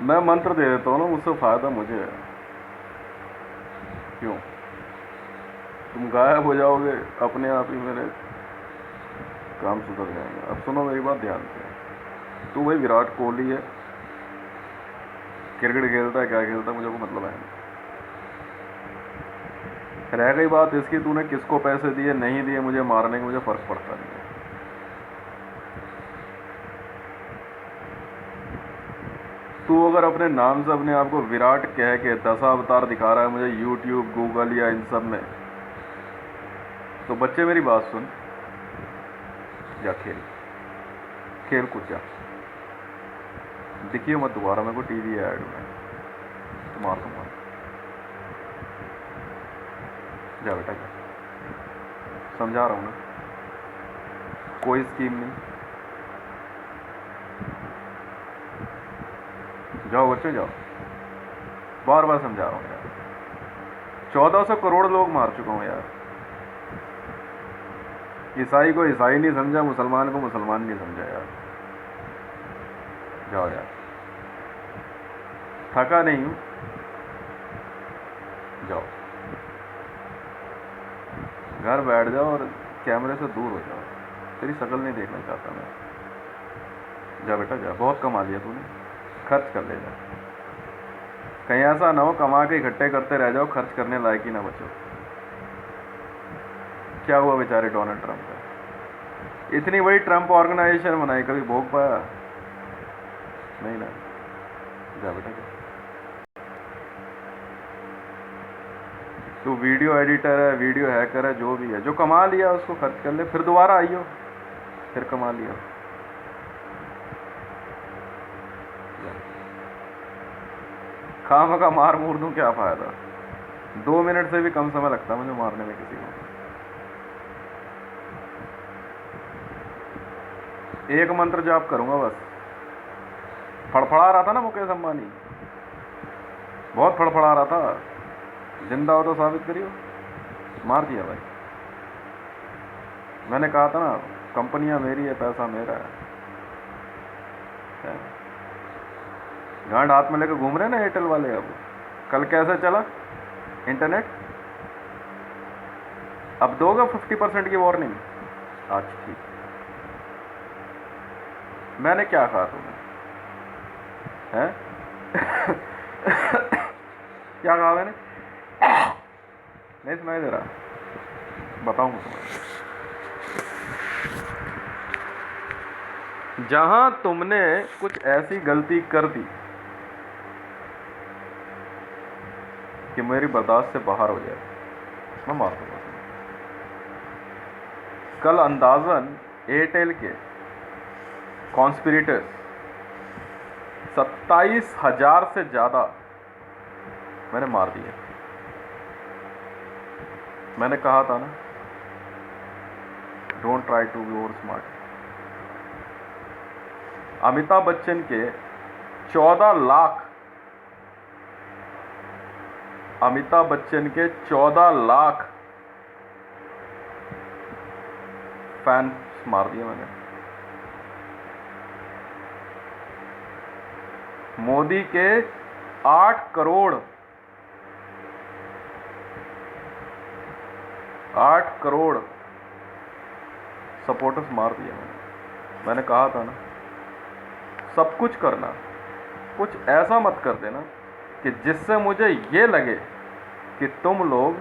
मैं मंत्र दे देता हूँ ना, मुझसे फ़ायदा मुझे है। क्यों? तुम गायब हो जाओगे, अपने आप ही मेरे काम सुधर जाएंगे। अब सुनो मेरी बात ध्यान से। तू भाई विराट कोहली है, क्रिकेट खेलता है, क्या खेलता है मुझे को मतलब है नहीं। रह गई बात इसकी, तूने किसको पैसे दिए नहीं दिए मुझे मारने के, मुझे फ़र्क पड़ता नहीं है। तू अगर अपने नाम से अपने आप को विराट कह के दशावतार दिखा रहा है मुझे यूट्यूब, गूगल या इन सब में, तो बच्चे मेरी बात सुन, जा खेल, खेल कूद जा, दिखिए मत दोबारा मेरे को टीवी ऐड में, तो मार दूंगा। जा बेटा जा, समझा रहा हूँ ना, कोई स्कीम नहीं। जाओ बच्चों जाओ, बार बार समझा रहा हूँ यार। 1400 करोड़ लोग मार चुका हूँ यार। ईसाई को ईसाई नहीं समझा, मुसलमान को मुसलमान नहीं समझा यार। जाओ यार, थका नहीं हूँ, जाओ घर बैठ जाओ और कैमरे से दूर हो जाओ, तेरी शक्ल नहीं देखना चाहता मैं। जा बेटा जा, बहुत कमा लिया तूने, खर्च कर ले जा। कहीं ऐसा ना हो कमा के इकट्ठे करते रह जाओ, खर्च करने लायक ही ना बचो। क्या हुआ बेचारे डोनाल्ड ट्रंप का, इतनी बड़ी ट्रंप ऑर्गेनाइजेशन बनाई, कभी भोग पाया? नहीं ना। जा बेटा जा, तू वीडियो एडिटर है, वीडियो हैकर है, जो भी है, जो कमा लिया उसको खर्च कर ले, फिर दोबारा आइयो, फिर कमा लिया। खाम का मार मूर दूं, क्या फायदा? 2 मिनट से भी कम समय लगता मुझे मारने में किसी को। एक मंत्र जाप करूंगा बस। फड़फड़ा रहा था ना मुकेश अंबानी, बहुत फड़फड़ा रहा था, जिंदा हो तो साबित करियो। मार दिया भाई। मैंने कहा था ना, कंपनियां मेरी है, पैसा मेरा है। गांड हाथ में लेकर घूम रहे हैं ना एयरटेल वाले। अब कल कैसे चला इंटरनेट? अब दोगे 50% की वार्निंग? आज ठीक। मैंने क्या कहा तुम्हें है? क्या कहा मैंने? नहीं सुनाई दे रहा, बताऊंगा तुम्हें। जहां तुमने कुछ ऐसी गलती कर दी कि मेरी बर्दाश्त से बाहर हो जाए, मैं मार दूंगा तुम्हें। कल अंदाजन एयरटेल के कॉन्स्पिरेटर्स 27,000 से ज़्यादा मैंने मार दिए। मैंने कहा था ना, don't try to be over smart. Amitabh Bachchan के 14 लाख, अमिताभ बच्चन के 14 लाख फैंस मार दिए मैंने। मोदी के 8 करोड़ 8 करोड़ सपोर्टर्स मार दिए मैंने कहा था ना, सब कुछ करना, कुछ ऐसा मत कर देना कि जिससे मुझे ये लगे कि तुम लोग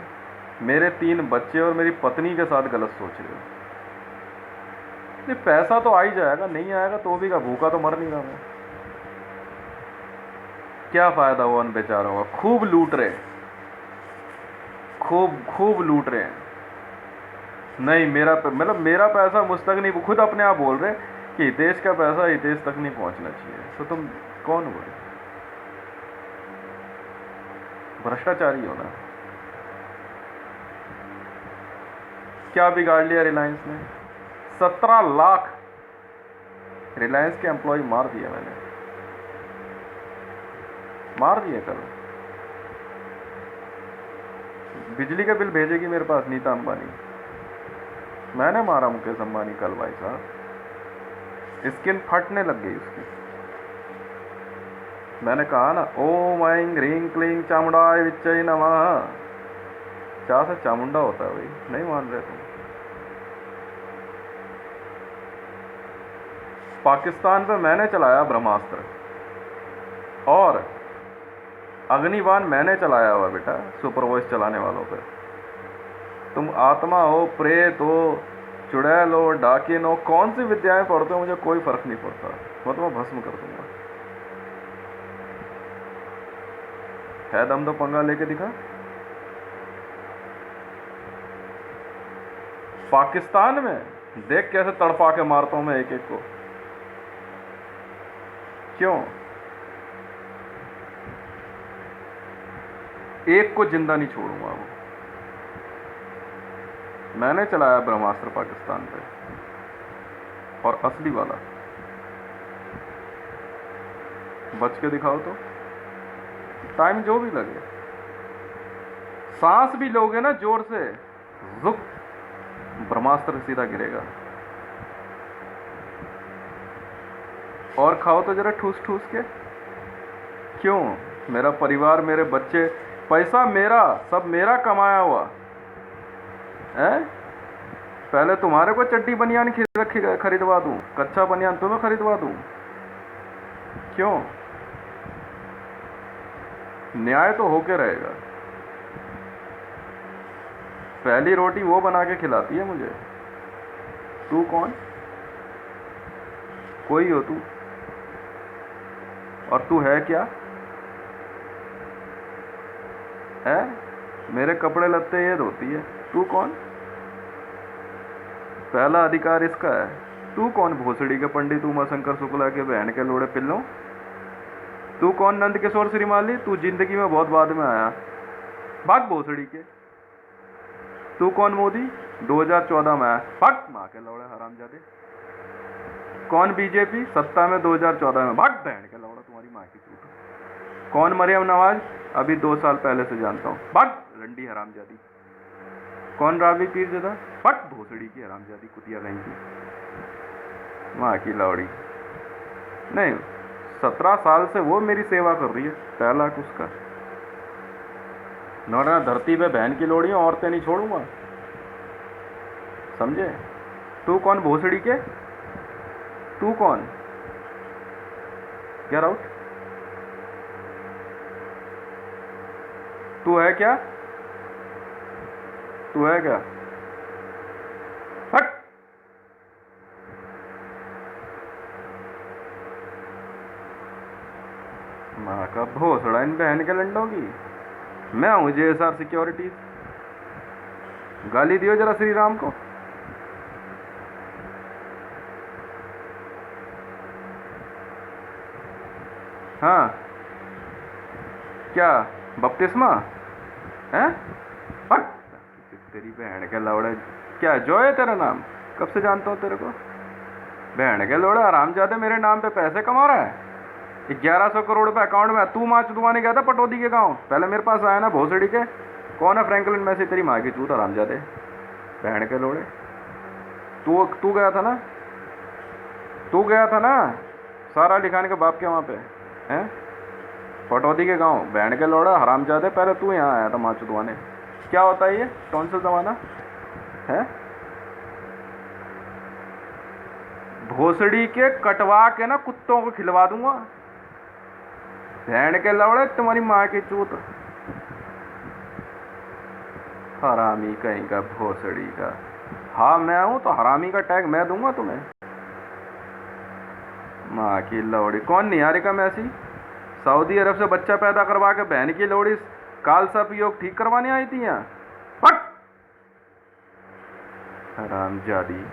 मेरे 3 बच्चे और मेरी पत्नी के साथ गलत सोच रहे हो। नहीं, पैसा तो आ ही जाएगा, नहीं आएगा तो भी का भूखा तो मर नहीं रहा मैं। क्या फायदा हुआ उन बेचारों का? खूब लूट रहे, खूब खूब लूट रहे हैं। नहीं, मतलब मेरा पैसा मुझ तक नहीं, खुद अपने आप बोल रहे कि हितेश का पैसा हितेश तक नहीं पहुंचना चाहिए। तो तुम कौन हो? भ्रष्टाचारी हो ना। क्या बिगाड़ लिया रिलायंस ने? 17 लाख रिलायंस के एम्प्लॉय मार दिया मैंने, मार दिए। कल बिजली का बिल भेजेगी मेरे पास नीता अंबानी। मैंने मारा मुकेश अंबानी कल भाई साहब, स्किन फटने लग गई उसकी। मैंने कहा ना, ओम ऐं ह्रीं क्लीं चामुंडाय विच्चै नमः। चा से चामुंडा होता है भाई, नहीं मान रहे तुम। पाकिस्तान पे मैंने चलाया ब्रह्मास्त्र, और अग्निबाण मैंने चलाया हुआ बेटा सुपर वॉइस चलाने वालों पे। तुम आत्मा हो, प्रेत हो, चुड़ैल हो, डाकिन हो, कौन सी विद्याएं पढ़ते हो, मुझे कोई फर्क नहीं पड़ता, मैं तुम्हें भस्म कर दूंगा। है दम तो पंगा लेके दिखा। पाकिस्तान में देख कैसे तड़पा के मारता हूं मैं एक एक को। क्यों? एक को जिंदा नहीं छोड़ूंगा। वो मैंने चलाया ब्रह्मास्त्र पाकिस्तान पे, और असली वाला। बच के दिखाओ तो, टाइम जो भी लगे। सांस भी लोगे ना जोर से, जुक, ब्रह्मास्त्र सीधा गिरेगा। और खाओ तो जरा ठूस ठूस के। क्यों? मेरा परिवार, मेरे बच्चे, पैसा मेरा, सब मेरा कमाया हुआ है। पहले तुम्हारे को चड्डी बनियान खरीदवा दूं, कच्चा बनियान तुम्हें खरीदवा दूं। क्यों? न्याय तो होके रहेगा। पहली रोटी वो बना के खिलाती है मुझे। तू कौन? कोई हो तू, और तू है क्या? है मेरे कपड़े लत्ते ये धोती है, तू कौन? पहला अधिकार इसका है। तू कौन? भोसड़ी के पंडित उमाशंकर शुक्ला के बहन के लोड़े पिल्लों। तू कौन? नंद किशोर श्रीमाली, तू जिंदगी में बहुत बाद में आया, भाग भोसड़ी के। तू कौन? मोदी 2014 में आया, भाग माँ के लौड़े हरामजादे। कौन? बीजेपी सत्ता में 2014 में, भाग बहन के लौड़ा तुम्हारी माँ की चूत। कौन? मरियम नवाज, अभी 2 साल पहले से जानता हूँ, भाग रंडी हरामजादी। कौन? रावी पीरजदा, भाग भोसड़ी की हरामजादी कुतिया कहीं की माँ की लौड़ी। नहीं, 17 साल से वो मेरी सेवा कर रही है, पहला उसका। नौरा धरती पे बहन की लोड़ी, औरतें नहीं छोड़ूंगा, समझे? तू कौन? भोसड़ी के। तू कौन? Get out. तू है क्या? तू है क्या? हट। माँ का भोसड़ा इन बहन के लंडों की। मैं हूं JSR सिक्योरिटीज। गाली दियो जरा श्री राम को। हाँ, क्या बपतिस्मा है? हट तेरी बहन के लौड़े। क्या जो है तेरा नाम? कब से जानता हूँ तेरे को। बहन के लौड़े हरामजादे, मेरे नाम पे पैसे कमा रहा है। 1100 करोड़ रुपए अकाउंट में। तू माँ चुदवाने गया था पटौदी के गांव, पहले मेरे पास आया ना भोसड़ी के। कौन है फ्रैंकलिन मैसी, तेरी माँ की चूत हरामजादे, बहन के लोड़े। तू गया था ना, तू गया था ना सारा अली खान के बाप के वहाँ पे हैं, पटौदी के गांव, बहन के लोड़ा हरामजादे। पहले तू यहाँ आया था माँ चुदवाने। क्या होता है ये टॉन्सिल जमाना है? भोसड़ी के कटवा के ना कुत्तों को खिलवा दूंगा, बहन के लौड़े तुम्हारी माँ की चूत, हरामी कहीं का, भोसड़ी का। हाँ मैं हूं तो हरामी का टैग मैं दूंगा तुम्हें, माँ की लौड़ी। कौन? निहारिका मैसी, सऊदी अरब से बच्चा पैदा करवा के बहन की लौड़ी कालसर्प योग ठीक करवाने आई थी यहाँ। हट हरामजादी।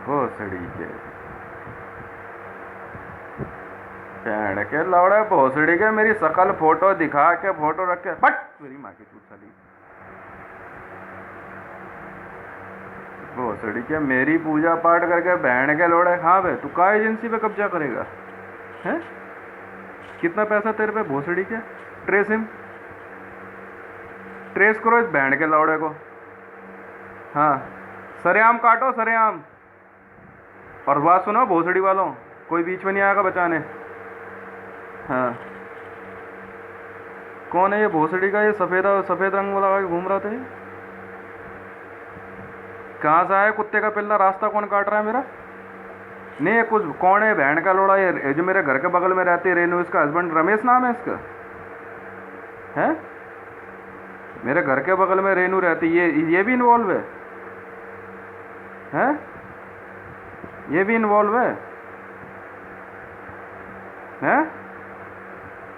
भोसड़ी के बहन के लौड़े, भोसड़ी के मेरी शकल फोटो दिखा के, फोटो रख के, हट मेरी माँ की चूत चली। भोसड़ी के मेरी पूजा पाठ करके बहन के लोड़े। हाँ भाई, तू का एजेंसी पे कब्जा करेगा हैं? कितना पैसा तेरे पे भोसड़ी के? ट्रेस हिम, ट्रेस करो इस बहन के लौड़े को। हाँ सरेआम काटो, सरेआम। और बात सुनो भोसड़ी वालों, कोई बीच में नहीं आएगा बचाने। हाँ, कौन है ये भोसड़ी का, ये सफेद रंग वाला लगा के घूम रहा था ये? कहाँ से आया कुत्ते का पिल्ला? रास्ता कौन काट रहा है मेरा? नहीं, ये कुछ कौन है? बहन का लोड़ा, ये जो मेरे घर के बगल में रहती है रेनू, इसका हस्बैंड रमेश नाम है इसका, है? मेरे घर के बगल में रेनू रहती, ये भी इन्वॉल्व है? हैं? ये भी इन्वॉल्व है? हैं?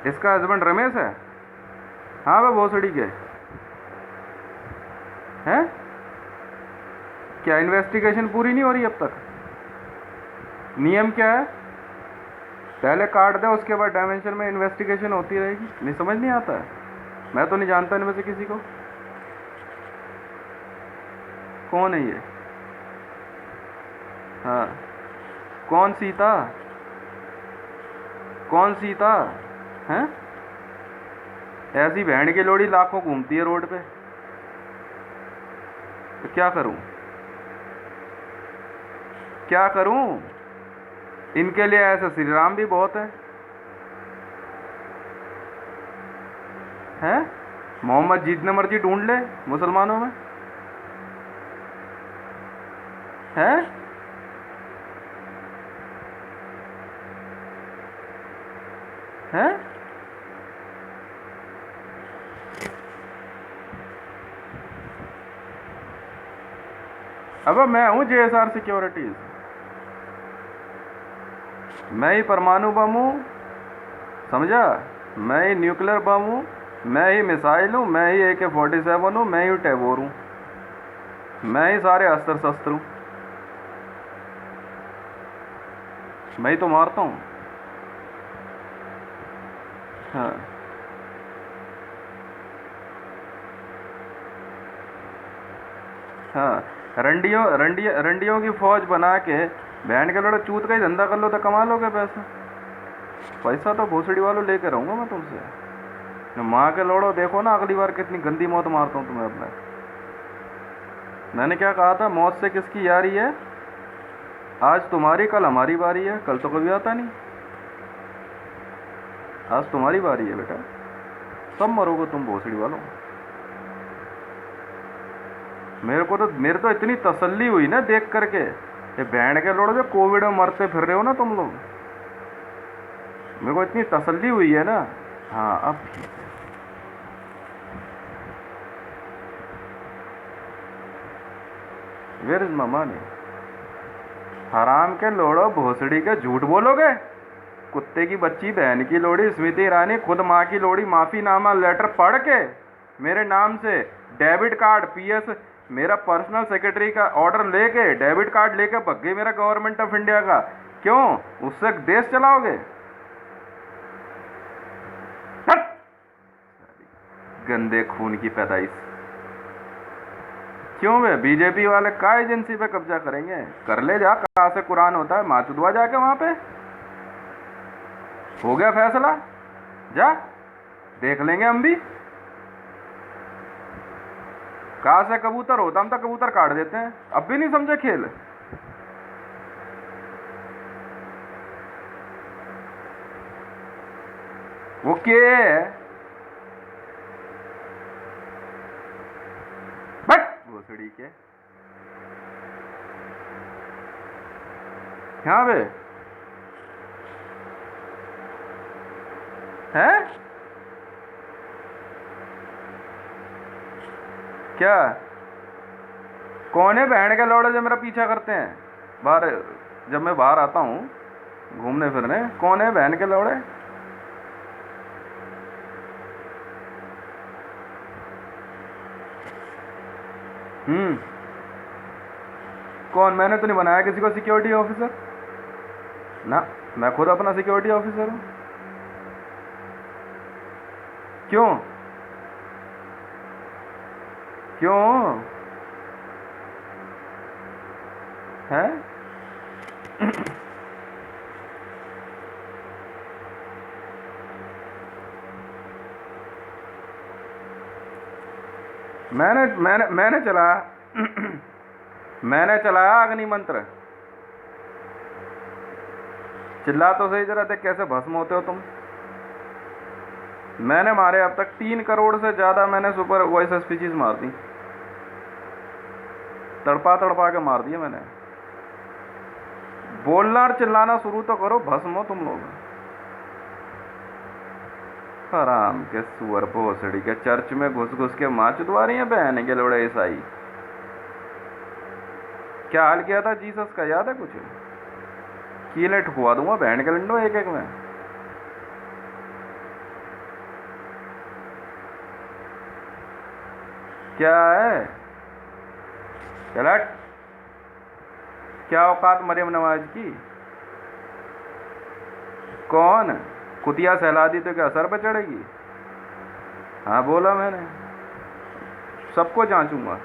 इसका हस्बैंड रमेश है? हाँ भाई भोसड़ी के हैं? क्या इन्वेस्टिगेशन पूरी नहीं हो रही अब तक? नियम क्या है? पहले काट दे, उसके बाद डायमेंशन में इन्वेस्टिगेशन होती रहेगी। नहीं, समझ नहीं आता है? मैं तो नहीं जानता इनमें से किसी को। कौन है ये? हाँ, कौन सीता? कौन सीता हैं? ऐसी बहन की लोड़ी लाखों घूमती है रोड पे, तो क्या करूं? क्या करूं? इनके लिए ऐसे श्री राम भी बहुत है, हैं? मोहम्मद जितने मर्जी ढूंढ ले मुसलमानों में, हैं? हैं? अब मैं हूं JSR सिक्योरिटीज, मैं ही परमाणु बम हूं, समझा? मैं ही न्यूक्लियर बम हूं, मैं ही मिसाइल हूं, मैं ही AK-47 हूं, मैं ही टैगोर हूं, मैं ही सारे अस्त्र शस्त्र हूं, मैं ही तो मारता हूं। हाँ, हाँ, रंडियों की फौज बना के बहन के लड़े चूत का ही धंधा कर लो तो कमा लोगे पैसा। पैसा तो भोसड़ी वालों लेके रहूंगा मैं तुमसे। माँ के लोड़ो, देखो ना अगली बार कितनी गंदी मौत मारता हूँ तुम्हें अपने। मैंने क्या कहा था, मौत से किसकी यारी है? आज तुम्हारी, कल हमारी बारी है। कल तो कभी आता नहीं, आज तुम्हारी बारी है बेटा, सब मरोगे तुम भोसड़ी वालों। मेरे तो इतनी तसल्ली हुई ना देख करके, ये बैंड के लोड़ो जो कोविड में मरते फिर रहे हो ना तुम लोग, मेरे को इतनी तसल्ली हुई है ना। हाँ, अब वेयर इज मामा ने? हराम के लोड़ो भोसड़ी के, झूठ बोलोगे? कुत्ते की बच्ची बहन की लोड़ी स्मृति ईरानी खुद माँ की लोड़ी माफीनामा लेटर पढ़ के मेरे नाम से डेबिट कार्ड PS मेरा पर्सनल सेक्रेटरी का ऑर्डर लेके डेबिट कार्ड लेके भग गई मेरा गवर्नमेंट ऑफ इंडिया का। क्यों? उससे देश चलाओगे? गंदे खून की पैदाइश। क्यों वे बीजेपी वाले का एजेंसी पे कब्जा करेंगे? कर ले जा, कहाँ से कुरान होता है, माचुदवा जाके वहां पे हो गया फैसला, जा देख लेंगे हम भी। कहाँ से कबूतर होता, हम तो कबूतर काट देते हैं। अब भी नहीं समझे खेल? वो क्या है? बट भोसड़ी के यहाँ पे है क्या? कौन है बहन के लौड़े जो मेरा पीछा करते हैं बाहर, जब मैं बाहर आता हूँ घूमने फिरने? कौन है बहन के लौड़े? कौन? मैंने तो नहीं बनाया किसी को सिक्योरिटी ऑफिसर ना, मैं खुद अपना सिक्योरिटी ऑफिसर हूँ। क्यों? क्यों है? मैंने चलाया मैंने चलाया अग्नि मंत्र। चिल्ला तो सही जरा, देख कैसे भस्म होते हो तुम। मैंने मारे अब तक 3 करोड़ से ज़्यादा मैंने सुपर वॉइस स्पीचेस मार दी, तड़पा तड़पा के मार दिए मैंने। बोलना और चिल्लाना शुरू तो करो, भस्म हो तुम लोग। हराम के सुअर भोसड़ी के, चर्च में घुस घुस के माँ चुदवा रही है बहन के लोड़े ईसाई। क्या हाल किया था जीसस का, याद है कुछ? कीले ठुकवा दूंगा बहन के लंडो एक एक में। क्या है चलट, क्या औकात मरियम नवाज की? कौन कुतिया सहला दी तो क्या सर पे चढ़ेगी? हाँ बोला मैंने, सबको जांचूंगा।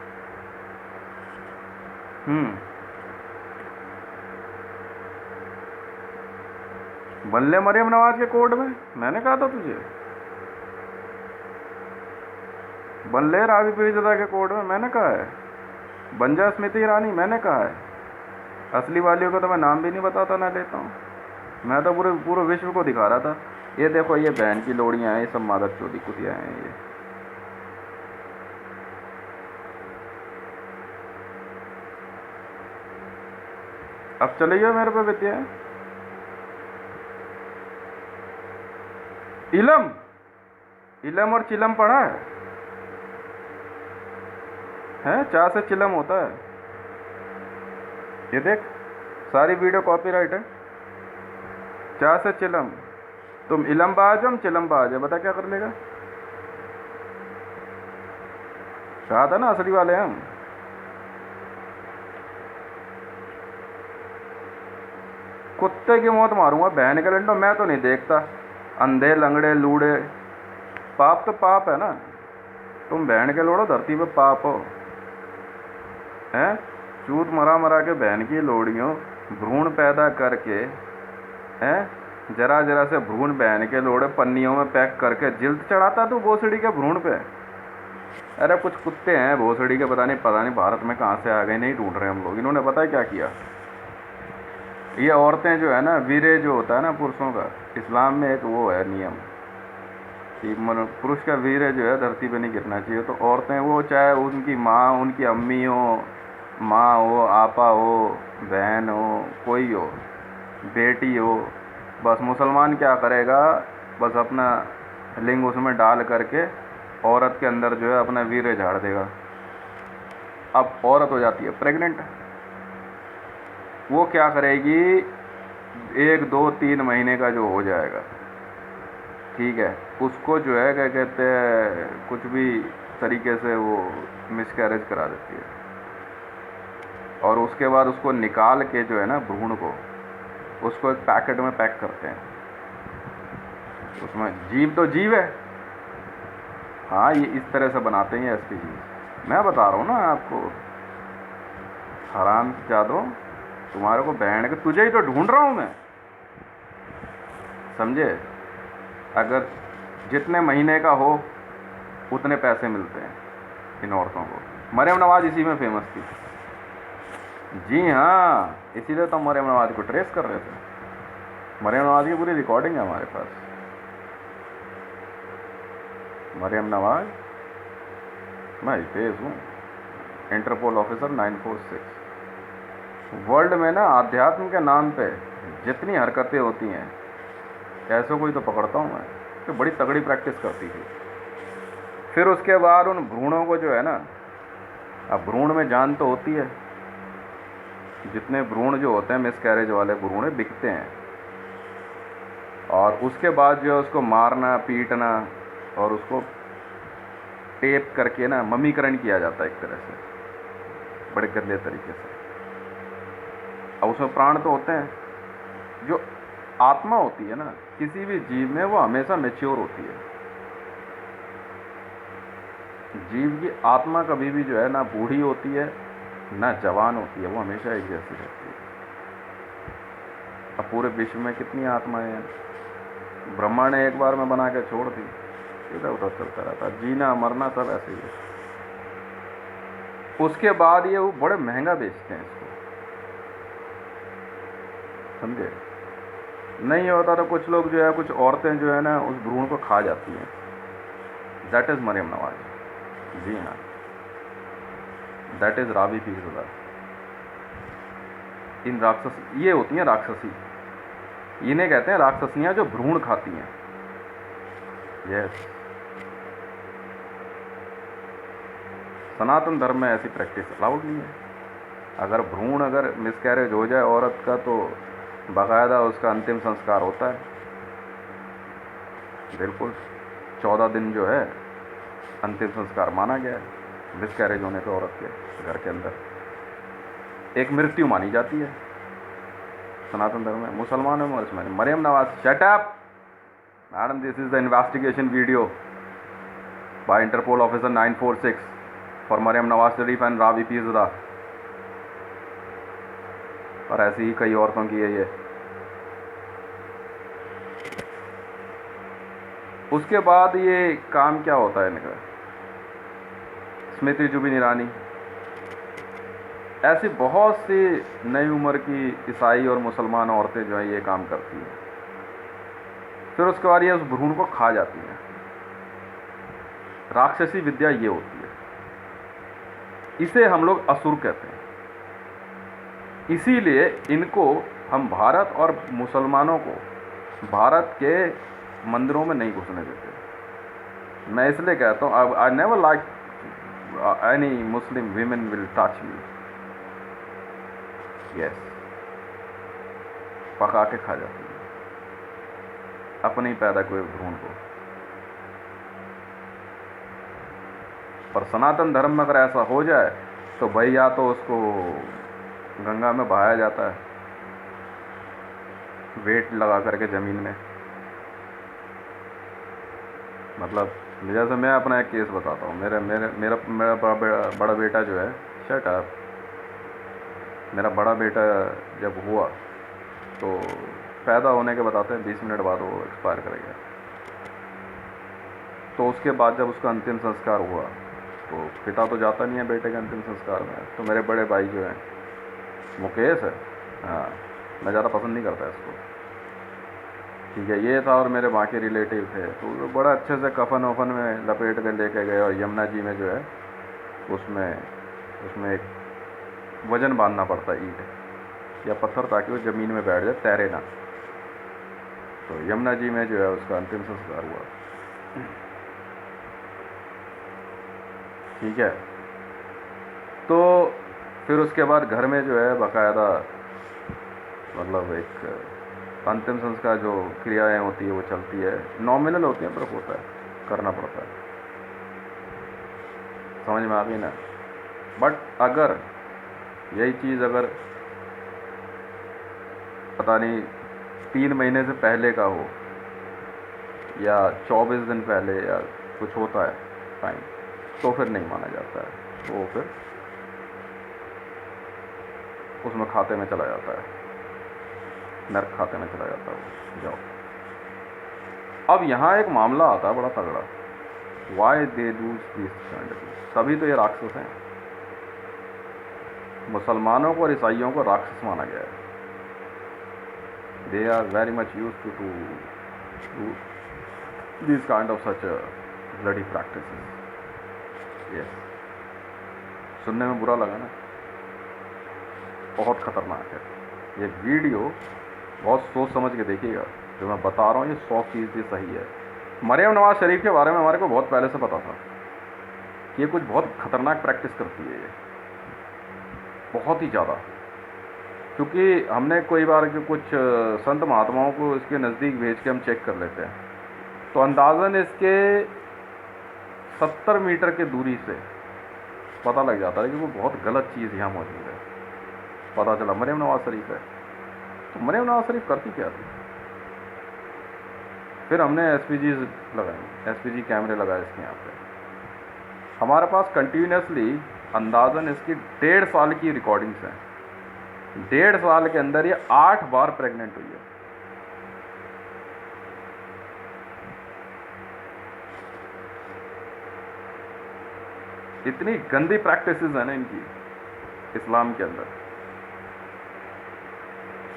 बल्ले मरियम नवाज के कोर्ट में, मैंने कहा था तुझे। बल्ले रावी पीरज़ादा के कोर्ट में, मैंने कहा है। बंजा स्मृति ईरानी, मैंने कहा है। असली वालियों को तो मैं नाम भी नहीं बताता, ना लेता हूँ। मैं तो पूरे विश्व को दिखा रहा था, ये देखो ये बहन की लोड़ियाँ हैं, ये सब मादक चोदी कुतिया हैं ये। अब चले गए मेरे पे विद्या। इलम इलम और चिलम पढ़ा है? चा से चिलम होता है। ये देख सारी वीडियो कॉपीराइट है। चा से चिलम, तुम इलम बाज, हम चिलम बाज है, बता क्या कर लेगा? कहा था ना असली वाले हम। कुत्ते की मौत मारूंगा बहन के लंडो, मैं तो नहीं देखता। अंधे लंगड़े लूड़े, पाप तो पाप है ना। तुम बहन के लोड़ो धरती पे पाप हो, हैं? चूत मरा मरा के बहन की लोड़ियों, भ्रूण पैदा करके, हैं? जरा जरा से भ्रूण बहन के लोड़े पन्नियों में पैक करके जिल्द चढ़ाता तू भोसड़ी के भ्रूण पे। अरे कुछ कुत्ते हैं भोसड़ी के, पता नहीं भारत में कहाँ से आ गए, नहीं ढूंढ रहे हम लोग। इन्होंने पता है क्या किया? ये औरतें जो है ना, वीरे जो होता है ना पुरुषों का, इस्लाम में एक वो है नियम कि पुरुष का वीर्य जो है धरती पे नहीं गिरना चाहिए। तो औरतें वो चाहे उनकी माँ, उनकी अम्मी हो, माँ हो, आपा हो, बहन हो, कोई हो, बेटी हो, बस मुसलमान क्या करेगा, बस अपना लिंग उसमें डाल करके औरत के अंदर जो है अपना वीर्य झाड़ देगा। अब औरत हो जाती है प्रेग्नेंट, वो क्या करेगी, 1 2 3 महीने का जो हो जाएगा, ठीक है, उसको जो है क्या कहते हैं, कुछ भी तरीके से वो मिसकैरेज करा देती है। और उसके बाद उसको निकाल के जो है ना भ्रूण को, उसको एक पैकेट में पैक करते हैं। उसमें जीव तो जीव है, हाँ, ये इस तरह से बनाते हैं ऐसी चीज़। मैं बता रहा हूँ ना आपको, हराम जादो, तुम्हारे को बहन के, तुझे ही तो ढूंढ रहा हूँ मैं, समझे? अगर जितने महीने का हो उतने पैसे मिलते हैं इन औरतों को। मरियम नवाज इसी में फेमस थी। जी हाँ, इसीलिए तो मरियम नवाज को ट्रेस कर रहे थे। मरियम नवाज की पूरी रिकॉर्डिंग है हमारे पास। मरियम नवाज, मैं तेज हूँ, इंटरपोल ऑफिसर 946। वर्ल्ड में ना आध्यात्म के नाम पे जितनी हरकतें होती हैं, ऐसे कोई तो पकड़ता हूँ मैं, तो बड़ी तगड़ी प्रैक्टिस करती थी। फिर उसके बाद उन भ्रूणों को जो है ना, अब भ्रूण में जान तो होती है, जितने भ्रूण जो होते हैं मिसकैरेज वाले भ्रूण बिकते हैं, और उसके बाद जो है उसको मारना पीटना और उसको टेप करके ना मम्मीकरण किया जाता है एक तरह से, बड़े गंदे तरीके से। अब उसमें प्राण तो होते हैं, जो आत्मा होती है ना किसी भी जीव में, वो हमेशा मैच्योर होती है। जीव की आत्मा कभी भी जो है ना बूढ़ी होती है ना जवान होती है, वो हमेशा एक जैसी रहती है। अब पूरे विश्व में कितनी आत्माएं हैं, ब्रह्मा ने एक बार में बना के छोड़ दी, इधर उधर चलता रहता, जीना मरना सब ऐसे ही है। उसके बाद ये वो बड़े महंगा बेचते हैं इसको, समझे? नहीं होता तो कुछ लोग जो है, कुछ औरतें जो है ना उस भ्रूण को खा जाती हैं। That is Maryam Nawaz. जी हाँ, दैट इज़ रावी पीरज़ादा। इन राक्षस, ये होती हैं राक्षसी, इन्हें कहते हैं राक्षसियाँ जो भ्रूण खाती हैं। यस, सनातन धर्म में ऐसी प्रैक्टिस अलाउड नहीं है। अगर भ्रूण अगर मिसकैरेज हो जाए औरत का तो बाकायदा उसका अंतिम संस्कार होता है। बिल्कुल 14 दिन जो है अंतिम संस्कार माना गया है। मिसकैरेज होने पर औरत के घर के अंदर एक मृत्यु मानी जाती है सनातन धर्म में। मुसलमानों में इसमें Maryam Nawaz, shut up madam, this is the investigation video by Interpol officer 946 for Maryam Nawaz Sharif and Ravi Pirzada. और ऐसी ही कई औरतों की है ये। उसके बाद ये काम क्या होता है इनका, स्मृति जुबिन ईरानी, ऐसी बहुत सी नई उम्र की ईसाई और मुसलमान औरतें जो है ये काम करती हैं। फिर उसके बाद ये उस भ्रूण को खा जाती हैं। राक्षसी विद्या ये होती है, इसे हम लोग असुर कहते हैं। इसीलिए इनको हम भारत और मुसलमानों को भारत के मंदिरों में नहीं घुसने देते। मैं इसलिए कहता हूँ, I never like any Muslim women will touch me. Yes, पका के खा जाती है अपने ही पैदा हुए भ्रूण को। पर सनातन धर्म में अगर ऐसा हो जाए तो भाई या तो उसको गंगा में बहाया जाता है, वेट लगा करके ज़मीन में। मतलब जैसे मैं अपना एक केस बताता हूँ। मेरा बड़ा बेटा जो है, शट अप, मेरा बड़ा बेटा जब हुआ तो पैदा होने के बताते हैं 20 मिनट बाद वो एक्सपायर कर गया। तो उसके बाद जब उसका अंतिम संस्कार हुआ तो पिता तो जाता नहीं है बेटे के अंतिम संस्कार में। तो मेरे बड़े भाई जो हैं, मुकेश है, हाँ, मैं ज़्यादा पसंद नहीं करता इसको, ठीक है, ये था। और मेरे बाकी रिलेटिव थे तो वो बड़ा अच्छे से कफन वफन में लपेट कर लेके गए। और यमुना जी में जो है उसमें एक वजन बांधना पड़ता है, ईंट या पत्थर, ताकि वो ज़मीन में बैठ जाए, तैरे ना। तो यमुना जी में जो है उसका अंतिम संस्कार हुआ, ठीक है। तो फिर उसके बाद घर में जो है बाकायदा मतलब एक अंतिम संस्कार जो क्रियाएं होती है वो चलती है, नॉमिनल होती है पर होता है, करना पड़ता है। समझ में आ गई ना। बट अगर यही चीज़ अगर पता नहीं 3 महीने से पहले का हो या 24 दिन पहले या कुछ होता है टाइम, तो फिर नहीं माना जाता है। तो फिर उसमें खाते में चला जाता है, नर्क खाते में चला जाता है। जाओ। अब यहाँ एक मामला आता है बड़ा तगड़ा, वाई दे डू दिस। तभी तो ये राक्षस हैं। मुसलमानों को और ईसाइयों को राक्षस माना गया है। They are very much use to do this kind of such bloody practices. Yes, सुनने में बुरा लगा ना, बहुत खतरनाक है। ये वीडियो बहुत सोच समझ के देखिएगा। जो मैं बता रहा हूँ ये 100% सही है। मरियम नवाज शरीफ के बारे में हमारे को बहुत पहले से पता था कि ये कुछ बहुत खतरनाक प्रैक्टिस करती है, ये बहुत ही ज़्यादा। क्योंकि हमने कई बार के कुछ संत महात्माओं को इसके नज़दीक भेज के हम चेक कर लेते हैं, तो अंदाज़न इसके 70 मीटर के दूरी से पता लग जाता है कि वो बहुत गलत चीज़ यहाँ मौजूद है। पता चला मरियम नवाज शरीफ है। तो मरियम नवाज शरीफ करती क्या थी? फिर हमने SPG लगाए, SPG कैमरे लगाए इसके यहाँ पे। हमारे पास कंटिन्यूसली अंदाज़न इसकी 1.5 साल की रिकॉर्डिंग्स हैं। 1.5 साल के अंदर ये 8 बार प्रेग्नेंट हुई है। इतनी गंदी प्रैक्टिसेस है ना इनकी इस्लाम के अंदर।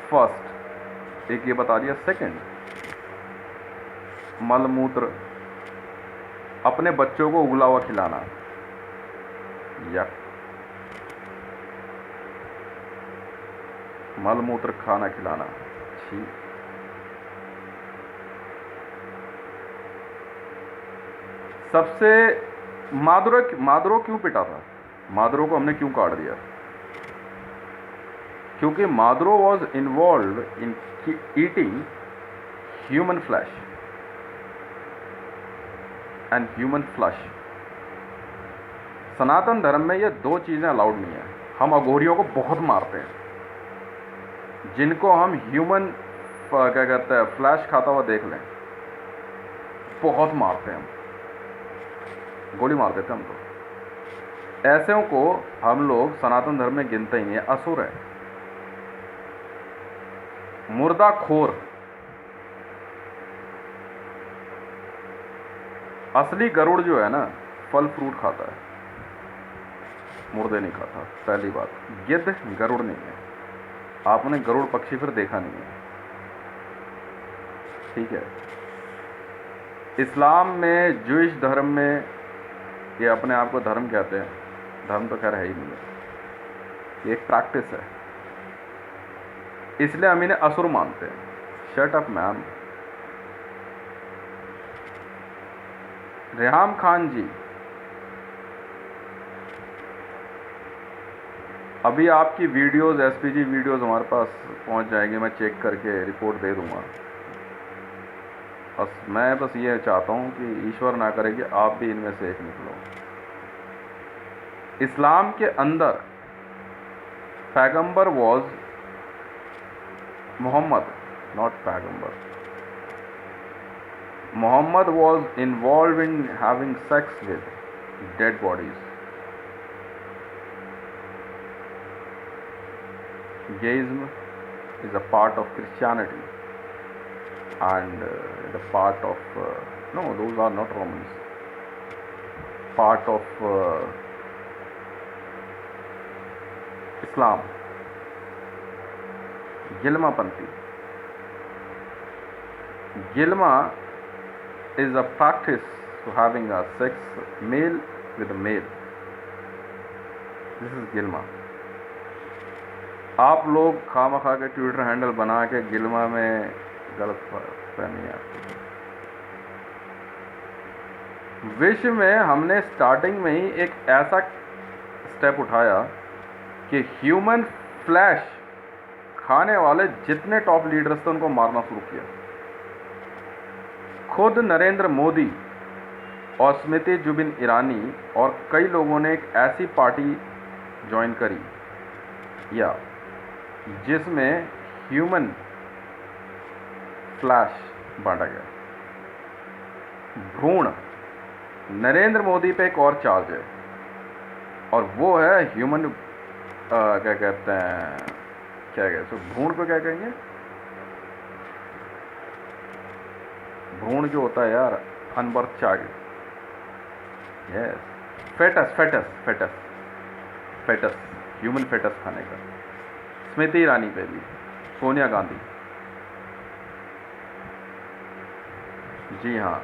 फर्स्ट, एक ये बता दिया। सेकंड, मलमूत्र अपने बच्चों को उबला हुआ खिलाना, या मलमूत्र खाना खिलाना, छी। सबसे मादुरो क्यों पिटा था? मादुरो को हमने क्यों काट दिया? क्योंकि Maduro was involve in eating human flesh and human flesh. Sanatan Dharma में ये दो चीज़ें अलाउड नहीं है। हम अघोरियों को बहुत मारते हैं, जिनको हम ह्यूमन क्या कहते हैं फ्लैश खाता हुआ देख लें, बहुत मारते हैं हम, गोली मार देते हैं हम तो। ऐसे को हम लोग सनातन धर्म में गिनते ही नहीं है, असुर है, मुर्दाखोर। असली गरुड़ जो है ना, फल फ्रूट खाता है, मुर्दे नहीं खाता। पहली बात, गिद्ध गरुड़ नहीं है। आपने गरुड़ पक्षी फिर देखा नहीं है, ठीक है। इस्लाम में, ज्यूइश धर्म में, ये अपने आप को धर्म कहते हैं, धर्म तो खैर है ही नहीं है, ये एक प्रैक्टिस है, इसलिए हम इन्हें असुर मानते हैं। Shut up ma'am. Reham Khan ji, अभी आपकी वीडियोस, एसपीजी वीडियोस हमारे पास पहुंच जाएंगे, मैं चेक करके रिपोर्ट दे दूंगा। मैं बस ये चाहता हूं कि ईश्वर ना करे कि आप भी इनमें से एक निकलो। इस्लाम के अंदर पैगंबर वॉज मोहम्मद, नॉट पैगंबर। Mohammad was involve in having sex with dead bodies. Gayism is a part of Christianity and the part of no, those are not Romans, part of Islam. Gilmapanthi. Gilma is a practice to having a sex male with a male. This is Gilma. आप लोग खामखा के Twitter handle बना के गिलमा में गलत फहमी है। विश्व में हमने स्टार्टिंग में ही एक ऐसा स्टेप उठाया कि ह्यूमन फ्लैश खाने वाले जितने टॉप लीडर्स थे उनको मारना शुरू किया। खुद नरेंद्र मोदी और स्मृति जुबिन ईरानी और कई लोगों ने एक ऐसी पार्टी ज्वाइन करी या जिसमें ह्यूमन फ्लैश बांटा गया। भ्रूण, नरेंद्र मोदी पे एक और चार्ज है और वो है ह्यूमन क्या कहते हैं, क्या कहते हैं भ्रूण को, क्या कहेंगे, भ्रूण जो होता है यार, unborn child, yes, fetus fetus fetus fetus, human fetus खाने का। स्मृति ईरानी पे भी, सोनिया गांधी, जी हाँ,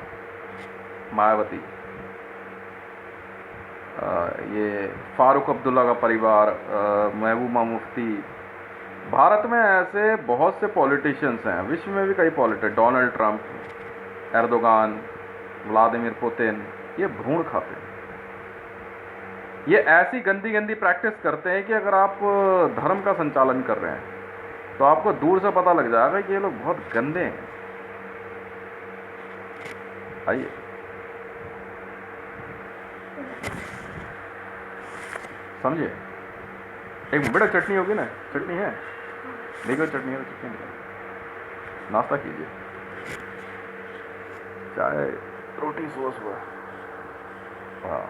मायावती, ये फारूक अब्दुल्ला का परिवार, महबूबा मुफ्ती। भारत में ऐसे बहुत से पॉलिटिशियंस हैं, विश्व में भी कई politician, Donald Trump, Erdogan, Vladimir Putin, ये भ्रूण खाते हैं। ये ऐसी गंदी गंदी प्रैक्टिस करते हैं कि अगर आप धर्म का संचालन कर रहे हैं तो आपको दूर से पता लग जाएगा कि ये लोग बहुत गंदे हैं। आइए, समझिए। एक बड़ा चटनी होगी ना, चटनी है, देखो चटनी है, चटनी निकाल, नाश्ता कीजिए, चाय रोटी सॉस हुआ। हाँ,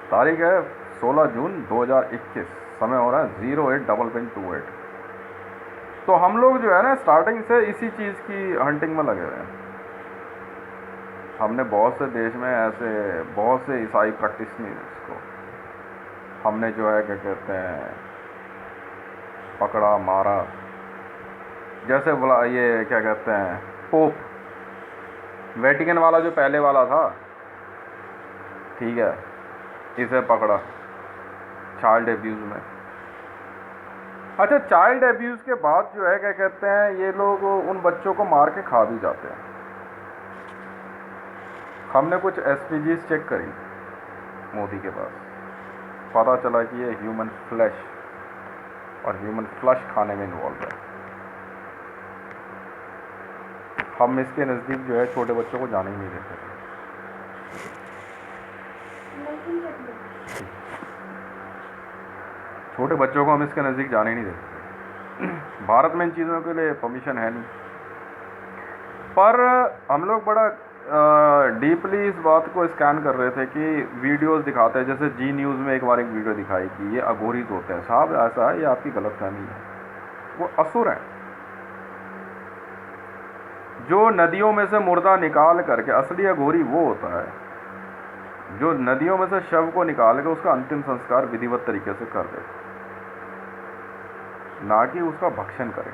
तारीख है 16 जून 2021, समय हो रहा है 08:28। तो हम लोग जो है ना स्टार्टिंग से इसी चीज़ की हंटिंग में लगे हुए हैं। हमने बहुत से देश में ऐसे बहुत से ईसाई प्रैक्टिस नहीं इसको हमने जो है क्या कहते हैं पकड़ा, मारा, जैसे ये क्या कहते हैं, पोप वेटिकन वाला जो पहले वाला था, ठीक है, इसे पकड़ा चाइल्ड एब्यूज़ में। अच्छा, चाइल्ड एब्यूज़ के बाद जो है क्या कहते हैं, ये लोग उन बच्चों को मार के खा भी जाते हैं। हमने कुछ एसपीजीज चेक करी मोदी के पास, पता चला कि ये ह्यूमन फ्लैश और ह्यूमन फ्लश खाने में इन्वॉल्व है। हम इसके नज़दीक जो है छोटे बच्चों को जाने ही नहीं देते। छोटे बच्चों को हम इसके नज़दीक जाने ही नहीं देते। भारत में इन चीज़ों के लिए परमिशन है नहीं, पर हम लोग बड़ा डीपली इस बात को स्कैन कर रहे थे कि वीडियोस दिखाते हैं। जैसे जी न्यूज़ में एक बार एक वीडियो दिखाई कि ये अघोरीज होते हैं। साहब ऐसा है, ये आपकी गलतफहमी है, वो असुर हैं जो नदियों में से मुर्दा निकाल करके, असली अघोरी वो होता है जो नदियों में से शव को निकाल के उसका अंतिम संस्कार विधिवत तरीके से कर दे, ना कि उसका भक्षण करे।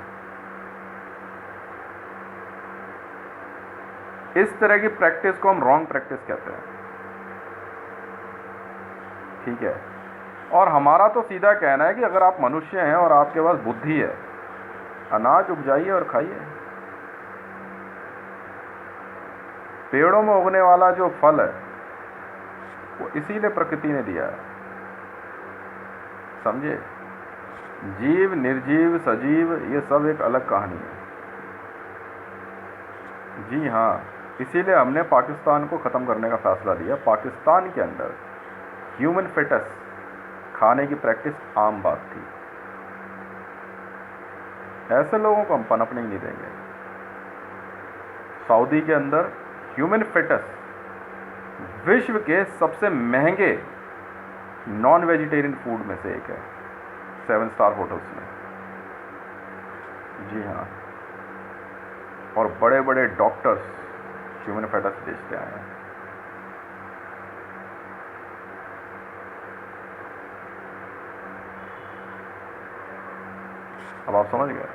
इस तरह की प्रैक्टिस को हम रॉन्ग प्रैक्टिस कहते हैं, ठीक है। और हमारा तो सीधा कहना है कि अगर आप मनुष्य हैं और आपके पास बुद्धि है, अनाज उपजाइए और खाइए। पेड़ों में उगने वाला जो फल है वो इसीलिए प्रकृति ने दिया है, समझे। जीव, निर्जीव, सजीव, ये सब एक अलग कहानी है। जी हाँ, इसीलिए हमने पाकिस्तान को ख़त्म करने का फैसला लिया। पाकिस्तान के अंदर ह्यूमन फेटस खाने की प्रैक्टिस आम बात थी। ऐसे लोगों को हम पनपने ही नहीं देंगे। सऊदी के अंदर ह्यूमन फेटस विश्व के सबसे महंगे नॉन वेजिटेरियन फूड में से एक है, 7 स्टार होटल्स में। जी हाँ, और बड़े बड़े डॉक्टर्स ह्यूमन फेटस बेचते आए हैं। अब आप समझ गए।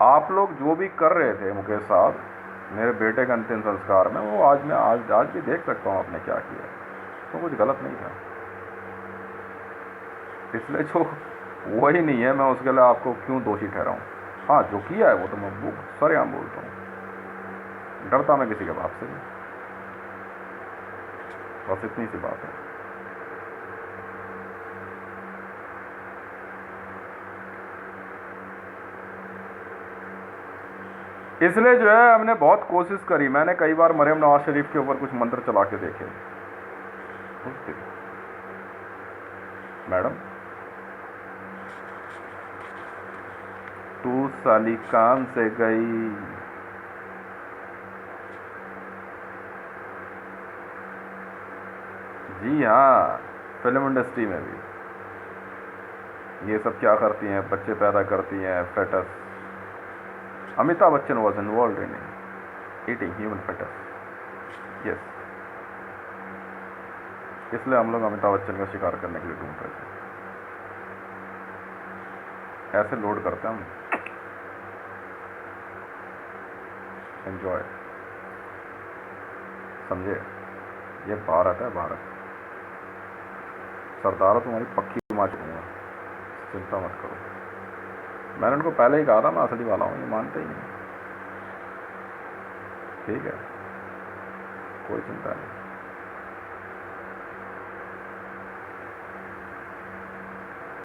आप लोग जो भी कर रहे थे मुकेश साहब मेरे बेटे का अंतिम संस्कार में, वो आज मैं आज भी देख सकता हूँ आपने क्या किया, तो कुछ गलत नहीं था। इसलिए जो वही नहीं है, मैं उसके लिए आपको क्यों दोषी ठहराऊं। हाँ, जो किया है वो तो मैं सरेआम बोलता हूँ, डरता मैं किसी के बाप से नहीं। बस इतनी सी बात है। इसलिए जो है हमने बहुत कोशिश करी। मैंने कई बार मरियम नवाज शरीफ के ऊपर कुछ मंत्र चला के देखे। मैडम, तू साली काम से गई, जी हाँ, फिल्म इंडस्ट्री में भी ये सब क्या करती हैं, बच्चे पैदा करती हैं, foetus. Amitabh Bachchan was involve in eating human foetus, yes. इसलिए हम लोग अमिताभ बच्चन का शिकार करने के लिए ढूंढ रहे थे। ऐसे लोड करते हैं हम। एंजॉय, समझे। ये भारत है, भारत। सरदार तुम्हारी पक्की मार दूंगा, चिंता मत करो। मैंने उनको पहले ही कहा था मैं असली वाला हूँ, ये मानते ही नहीं। ठीक है, कोई चिंता नहीं।